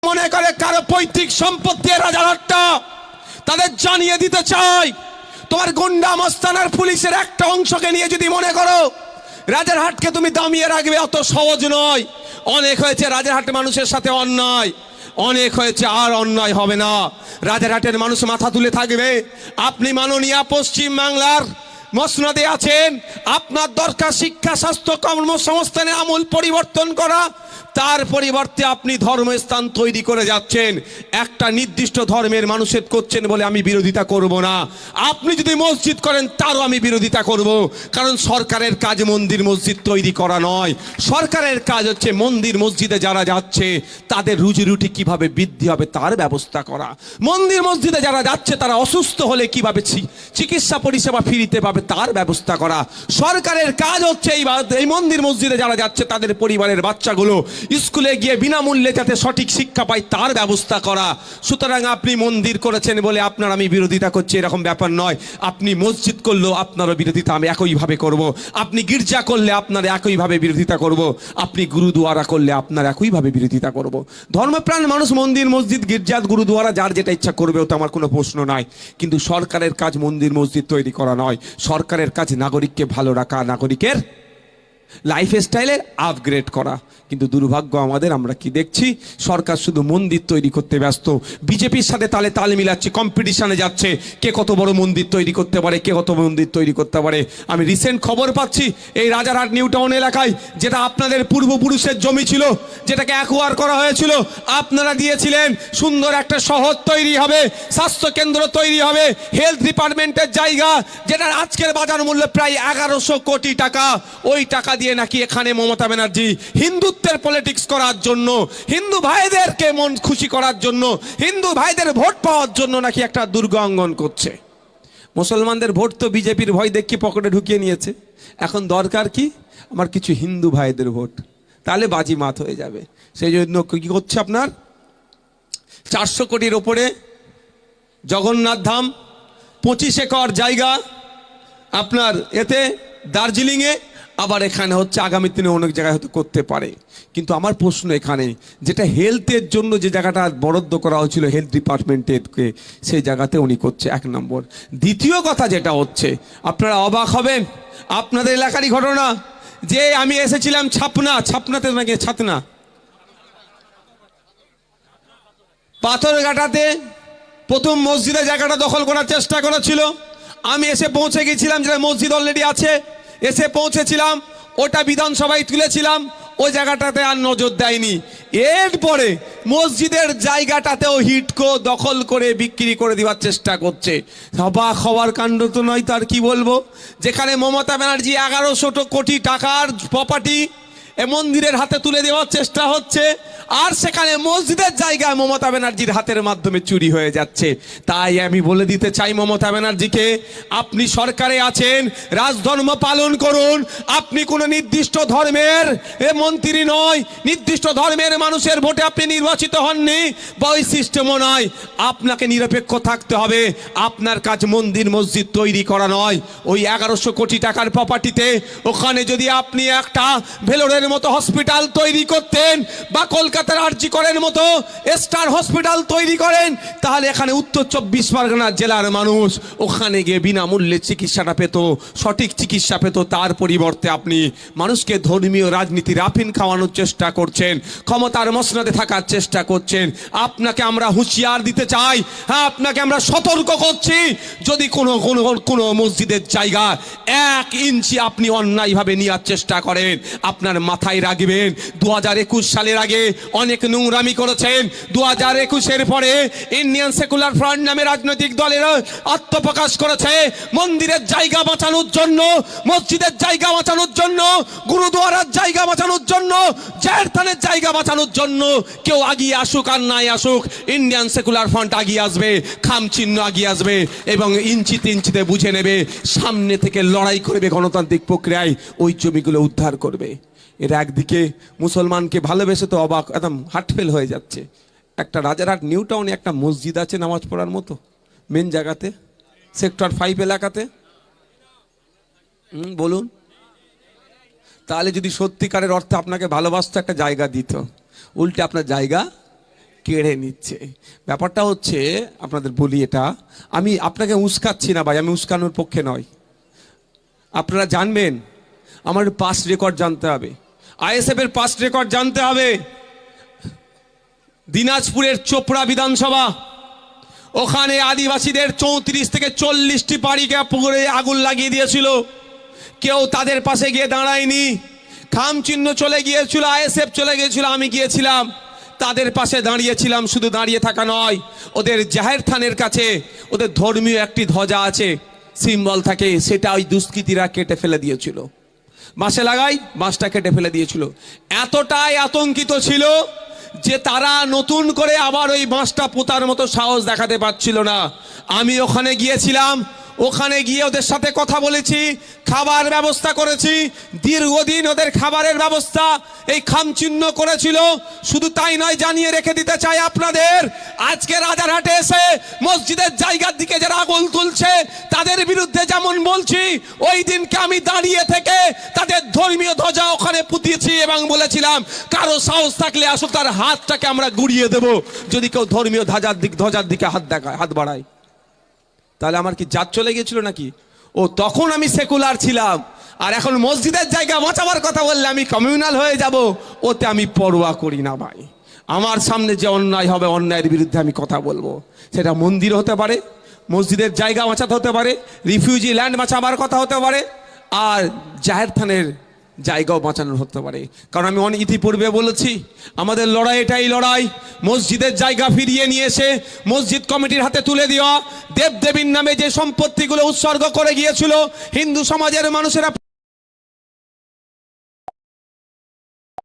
মনে করে কারো পৈতৃক সম্পত্তি রাজারহাটটা, তাদের জানিয়ে দিতে চাই, তোমার গুন্ডা মস্তানার পুলিশের একটা অংশকে নিয়ে যদি মনে করো রাজারহাটকে তুমি দামিয়ে রাখবে, অত সহজ নয়। অনেক হয়েছে রাজারহাটের মানুষের সাথে অন্যায়, অনেক হয়েছে, আর অন্যায় হবে না। রাজারহাটের মানুষ মাথা তুলে থাকবে। আপনি মাননীয় পশ্চিম বাংলার মসনদে আছেন, আপনার দরকার শিক্ষা স্বাস্থ্য কর্মসংস্থানে আমূল পরিবর্তন করা। তার পরিবর্তে আপনি ধর্মস্থান তৈরি করে যাচ্ছেন, একটা নির্দিষ্ট ধর্মের মানুষের করছেন বলে আমি বিরোধিতা করব না। আপনি যদি মসজিদ করেন তারও আমি বিরোধিতা করব, কারণ সরকারের কাজ মন্দির মসজিদ তৈরি করা নয়। সরকারের কাজ হচ্ছে মন্দির মসজিদে যারা যাচ্ছে তাদের রুজি রুটি কিভাবে বৃদ্ধি হবে তার ব্যবস্থা করা। মন্দির মসজিদে যারা যাচ্ছে তারা অসুস্থ হলে কিভাবে চিকিৎসা পরিষেবা ফ্রিতে পাবে তার ব্যবস্থা করা। সরকারের কাজ হচ্ছে এই মন্দির মসজিদে যারা যাচ্ছে তাদের পরিবারের বাচ্চাগুলো স্কুলে গিয়ে বিনামূল্যে যাতে সঠিক শিক্ষা পায় তার ব্যবস্থা করা। সুতরাং আপনি মন্দির করেছেন বলে আপনার আমি বিরোধিতা করছি এরকম ব্যাপার নয়। আপনি মসজিদ করলেও আপনারও বিরোধিতা আমি একইভাবে করব, আপনি গির্জা করলে আপনার একইভাবে বিরোধিতা করব, আপনি গুরুদুয়ারা করলে আপনার একইভাবে বিরোধিতা করব। ধর্মপ্রাণ মানুষ মন্দির মসজিদ গির্জা গুরুদুয়ারা যার যেটা ইচ্ছা করবে, ওটা আমার কোনো প্রশ্ন নাই। কিন্তু সরকারের কাজ মন্দির মসজিদ তৈরি করা নয়, সরকারের কাজ নাগরিককে ভালো রাখা, নাগরিকের লাইফ স্টাইলের আপগ্রেড করা। কিন্তু দুর্ভাগ্য আমাদের, আমরা কি দেখছি, সরকার শুধু মন্দির তৈরি করতে ব্যস্ত। বিজেপির সাথে তালে তাল মিলাচ্ছে, কম্পিটিশনে যাচ্ছে, কে কত বড় মন্দির তৈরি করতে পারে, কে কত মন্দির তৈরি করতে পারে। আমি রিসেন্ট খবর পাচ্ছি এই রাজারহাট নিউ টাউন এলাকায়, যেটা আপনাদের পূর্বপুরুষের জমি ছিল, যেটাকে অ্যাকোয়ার করা হয়েছিল, আপনারা দিয়েছিলেন, সুন্দর একটা শহর তৈরি হবে, স্বাস্থ্য কেন্দ্র তৈরি হবে, হেলথ ডিপার্টমেন্টের জায়গা, যেটার আজকের বাজার মূল্য প্রায় 1100 কোটি টাকা। ওই টাকা দিয়ে নাকি এখানে মমতা ব্যানার্জি হিন্দুত্বের পলিটিক্স করার জন্য, হিন্দু ভাইদেরকে মন খুশি করার জন্য, হিন্দু ভাইদের ভোট পাওয়ার জন্য নাকি একটা দুর্গ অঙ্গন করছে। মুসলমানদের ভোট তো বিজেপির ভয় দেখি পকেটে ঢুকিয়ে নিয়েছে। এখন দরকার কি, আমার কিছু হিন্দু ভাইদের ভোট, তাহলে বাজি মাত হয়ে যাবে। সেই জন্য কি করছে, আপনার 400 কোটির ওপরে জগন্নাথ ধাম, 25 একর জায়গা আপনার এতে দার্জিলিংয়ে, আবার এখানে হচ্ছে আগামী দিনে অনেক জায়গায় হয়তো করতে পারে। কিন্তু আমার প্রশ্ন এখানে, যেটা হেলথের জন্য যে জায়গাটা বরাদ্দ করা হয়েছিল হেলথ ডিপার্টমেন্টকে, সেই জায়গাতে উনি করছে, 1 নম্বর। দ্বিতীয় কথা যেটা হচ্ছে, আপনারা অবাক হবেন, আপনাদের এলাকারই ঘটনা, যে আমি এসেছিলাম ছাপনাতে নাকি ছাতনা পাথরঘাটাতে প্রথম মসজিদের জায়গাটা দখল করার চেষ্টা করেছিল। আমি এসে পৌঁছে গেছিলাম, যেটা মসজিদ অলরেডি আছে, এসে পৌঁছেছিলাম, ওটা বিধানসভায় তুলেছিলাম, ওই জায়গাটাতে আর নজর দেয়নি। এরপরে মসজিদের জায়গাটাতেও হিটকো দখল করে বিক্রি করে দেওয়ার চেষ্টা করছে। অবাক হওয়ার কাণ্ড তো নয়, তার কি বলবো, যেখানে মমতা ব্যানার্জি 1100 কোটি টাকার প্রপার্টি মন্দিরের হাতে তুলে দেওয়ার চেষ্টা হচ্ছে, আর সেখানে মসজিদের জায়গায় মমতা ব্যানার্জির হাতের মাধ্যমে চুরি হয়ে যাচ্ছে। তাই আমি বলে দিতে চাই মমতা ব্যানার্জিকে, আপনি সরকারে আছেন, রাজধর্ম পালন করুন। আপনি কোনো নির্দিষ্ট ধর্মের মন্ত্রী নয়, নির্দিষ্ট ধর্মের মানুষের ভোটে আপনি নির্বাচিত হননি, বা ওই সিস্টেমও নয়। আপনাকে নিরপেক্ষ থাকতে হবে। আপনার কাজ মন্দির মসজিদ তৈরি করা নয়। ওই 1100 কোটি টাকার প্রপার্টিতে ওখানে যদি আপনি একটা ভেলোরের মতো হসপিটাল তৈরি করতেন, বা কলকাতার আরজি করের মতো স্টার হসপিটাল তৈরি করেন, তাহলে এখানে উত্তর 24 পরগনা জেলার মানুষ ওখানে গিয়ে বিনামূল্যে চিকিৎসাটা পেত, সঠিক চিকিৎসা পেত। তার পরিবর্তে আপনি মানুষকে ধর্মীয় রাজনীতির আফিন খাওয়ানোর চেষ্টা করছেন, ক্ষমতার মসনদে থাকার চেষ্টা করছেন। আপনাকে আমরা হুঁশিয়ার দিতে চাই, হ্যাঁ, আপনাকে আমরা সতর্ক করছি, যদি কোনো মসজিদের জায়গা 1 ইঞ্চি আপনি অন্যায়ভাবে নেওয়ার চেষ্টা করেন, আপনার মাথায় রাখবেন 2021 সালের আগে অনেক নোংরামি করেছেন। 2021-এর পরে ইন্ডিয়ান সেকুলার ফ্রন্ট নামে রাজনৈতিক দলের আত্মপ্রকাশ করেছে মন্দিরের জায়গা বাঁচানোর জন্য, মসজিদের জায়গা বাঁচানোর জন্য, গুরুদুয়ারার জায়গা বাঁচানোর জন্য, জাহেরস্থানের জায়গা বাঁচানোর জন্য। কেউ আগিয়ে আসুক আর নাই আসুক, ইন্ডিয়ান সেকুলার ফ্রন্ট আগিয়ে আসবে, খামচিহ্ন আগিয়ে আসবে, এবং ইঞ্চিতে ইঞ্চিতে বুঝে নেবে, সামনে থেকে লড়াই করবে, গণতান্ত্রিক প্রক্রিয়ায় ওই জমিগুলো উদ্ধার করবে। এর একদিকে মুসলমানকে ভালোবেসে তো অবাক, একদম হার্টফেল হয়ে যাচ্ছে। একটা রাজারহাট নিউ টাউনে একটা মসজিদ আছে নামাজ পড়ার মতো, মেন জায়গাতে, সেক্টর 5 এলাকাতে, বলুন। তাহলে যদি সত্যিকারের অর্থে আপনাকে ভালোবাসতো, একটা জায়গা দিত, উল্টে আপনার জায়গা কেড়ে নিচ্ছে। ব্যাপারটা হচ্ছে, আপনাদের বলি, এটা আমি আপনাকে উস্কাচ্ছি না ভাই, আমি উস্কানোর পক্ষে নয়। আপনারা জানবেন, আমার পাস্ট রেকর্ড জানতে হবে, আইএসএফ এর পাস্ট রেকর্ড জানতে হবে। দিনাজপুরের চোপড়া বিধানসভা, ওখানে আদিবাসীদের 34 থেকে 40টি বাড়িকে পুকুরে আগুন লাগিয়ে দিয়েছিল, কেউ তাদের পাশে গিয়ে দাঁড়ায়নি। খাম চিহ্ন চলে গিয়েছিল, আইএসএফ চলে গিয়েছিল, আমি গিয়েছিলাম, তাদের পাশে দাঁড়িয়েছিলাম। শুধু দাঁড়িয়ে থাকা নয়, ওদের জাহের থানের কাছে ওদের ধর্মীয় একটি ধ্বজা আছে, সিম্বল থাকে, সেটা ওই দুষ্কৃতীরা কেটে ফেলে দিয়েছিল। বাঁশে লাগাই, বাঁশটা কেটে ফেলে দিয়েছিল। এতটাই আতঙ্কিত ছিল যে তারা নতুন করে আবার ওই বাঁশটা পোতার মতো সাহস দেখাতে পারছিল না। আমি ওখানে গিয়েছিলাম, ওখানে গিয়ে ওদের সাথে কথা বলেছি, খাবার ব্যবস্থা করেছি। দীর্ঘদিন ওদের খাবারের ব্যবস্থা এই খামচিহ্ন করেছিল। শুধু তাই নয়, জানিয়ে রেখে দিতে চাই আপনাদের, আজকে রাজারহাটে এসে মসজিদের জায়গার দিকে যারা আঙুল তুলছে তাদের বিরুদ্ধে যেমন বলছি, ওই দিনকে আমি দাঁড়িয়ে থেকে তাদের ধর্মীয় ধ্বজা ওখানে পুঁতিয়েছি এবং বলেছিলাম, কারো সাহস থাকলে আসলে তার হাতটাকে আমরা গুড়িয়ে দেব যদি কেউ ধর্মীয় ধ্বজার দিকে হাত বাড়ায়। তাহলে আমার কি জাত চলে গিয়েছিল নাকি? ও তখন আমি সেকুলার ছিলাম, আর এখন মসজিদের জায়গা বাঁচাবার কথা বললে আমি কমিউনাল হয়ে যাব, ওতে আমি পরোয়া করি না ভাই। আমার সামনে যে অন্যায় হবে, অন্যায়ের বিরুদ্ধে আমি কথা বলবো। সেটা মন্দির হতে পারে, মসজিদের জায়গা বাঁচাতে হতে পারে, রিফিউজি ল্যান্ড বাঁচাবার কথা হতে পারে, আর জাহের থানের জায়গাও বাঁচানো হতে পারে। কারণ আমি ইতিপূর্বে বলেছি, আমাদের লড়াই এটাই লড়াই, মসজিদের জায়গা ফিরিয়ে নিয়ে এসে মসজিদ কমিটির হাতে তুলে দেওয়া। দেবদেবীর নামে যে সম্পত্তিগুলো উৎসর্গ করে গিয়েছিল হিন্দু সমাজের মানুষেরা